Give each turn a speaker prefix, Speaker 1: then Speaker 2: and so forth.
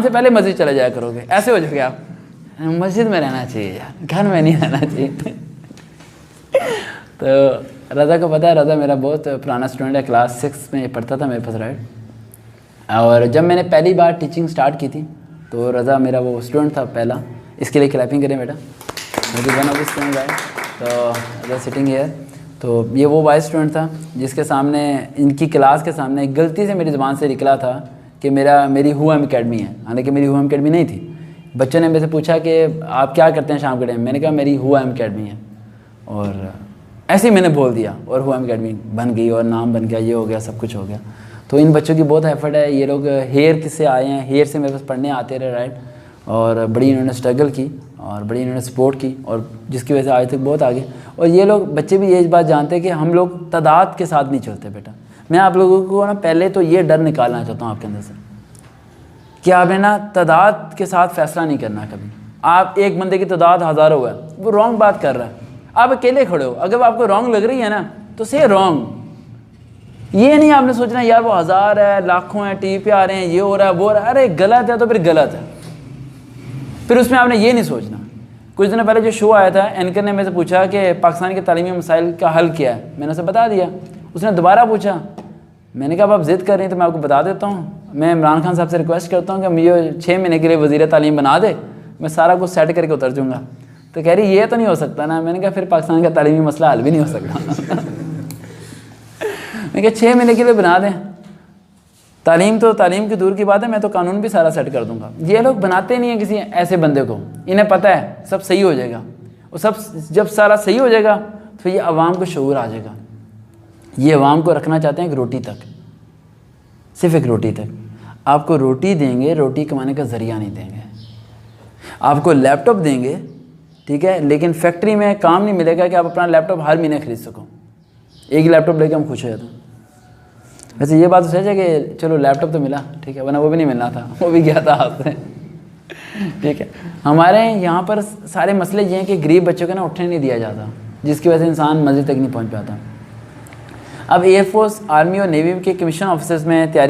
Speaker 1: से पहले मस्जिद चले जाया करोगे, ऐसे हो जाओगे आप। मस्जिद में रहना चाहिए यार, घर में नहीं रहना चाहिए। तो रज़ा को पता है, रज़ा मेरा बहुत पुराना स्टूडेंट है, क्लास 6 में पढ़ता था मेरे पास, राइट। और जब मैंने पहली बार टीचिंग स्टार्ट की थी तो रज़ा मेरा वो स्टूडेंट था पहला। इसके लिए क्लैपिंग करें बेटा, मुझे वन ऑफ स्टूडेंट है। तो रज़ा सिटिंग है, तो ये वो वाइस स्टूडेंट था जिसके सामने, इनकी क्लास के सामने गलती से मेरी ज़ुबान से निकला था कि मेरी हुआम अकेडमी है, हालांकि मेरी हुआम अकेडमी नहीं थी। बच्चों ने मेरे से पूछा कि आप क्या करते हैं शाम के टाइम, मैंने कहा मेरी हुआम अकेडमी है, और ऐसे ही मैंने बोल दिया और हुआम अकेडमी बन गई और नाम बन गया, ये हो गया, सब कुछ हो गया। तो इन बच्चों की बहुत एफर्ट है। ये लोग हेयर किससे आए हैं, हेयर से मेरे पास पढ़ने आते रहे, राइट। और बड़ी इन्होंने स्ट्रगल की और बड़ी इन्होंने सपोर्ट की, और जिसकी वजह से आज तक बहुत आगे। और ये लोग बच्चे भी ये बात जानते हैं कि हम लोग तादाद के साथ नहीं चलते बेटा। मैं आप लोगों को ना पहले तो ये डर निकालना चाहता हूँ आपके अंदर से कि आपने ना तादाद के साथ फ़ैसला नहीं करना कभी। आप एक बंदे की तादाद हज़ारों है, वो रॉन्ग बात कर रहा है, आप अकेले खड़े हो, अगर आपको रॉन्ग लग रही है ना तो से रॉन्ग। ये नहीं आपने सोचना यार वो 1000 है, लाखों हैं, टीवी पे आ रहे हैं, ये हो रहा है, वो हो रहा है। अरे गलत है तो फिर गलत है, फिर उसमें आपने ये नहीं सोचना। कुछ दिन पहले जो शो आया था, एंकर ने मेरे से पूछा कि पाकिस्तान के तालीमी मसाइल का हल क्या है, मैंने उसे बता दिया। उसने दोबारा पूछा, मैंने कहा अब आप ज़िद कर रही हैं तो मैं आपको बता देता हूँ। मैं इमरान खान साहब से रिक्वेस्ट करता हूँ कि मुझे 6 महीने के लिए वज़ीर तालीम बना दे, मैं सारा कुछ सेट करके उतर जाऊँगा। तो कह रही ये तो नहीं हो सकता ना। मैंने कहा फिर पाकिस्तान का तालीमी मसला हल भी नहीं हो सकता। मैंने कहा 6 महीने के लिए बना दें, तालीम तो तालीम की दूर की बात है, मैं तो कानून भी सारा सेट कर दूंगा। ये लोग बनाते नहीं हैं किसी ऐसे बंदे को, इन्हें पता है सब सही हो जाएगा, और सब जब सारा सही हो जाएगा तो ये अवाम को शऊर आ जाएगा। ये अवाम को रखना चाहते हैं एक रोटी तक, सिर्फ एक रोटी तक। आपको रोटी देंगे, रोटी कमाने का ज़रिया नहीं देंगे। आपको लैपटॉप देंगे, ठीक है, लेकिन फैक्ट्री में काम नहीं मिलेगा कि आप अपना लैपटॉप हर महीने खरीद सको। एक ही लैपटॉप लेके हम खुश हो जाते हैं। वैसे ये बात तो सच है कि चलो लैपटॉप तो मिला, ठीक है, वरना वो भी नहीं मिलना था, वो भी गया था हाथ से, ठीक है। हमारे यहाँ पर सारे मसले ये हैं कि गरीब बच्चों को ना उठने नहीं दिया जाता, जिसकी वजह से इंसान मंजिल तक नहीं पहुँच पाता। अब एयरफोर्स, आर्मी और नेवी के कमीशन ऑफिसर्स में तैयारी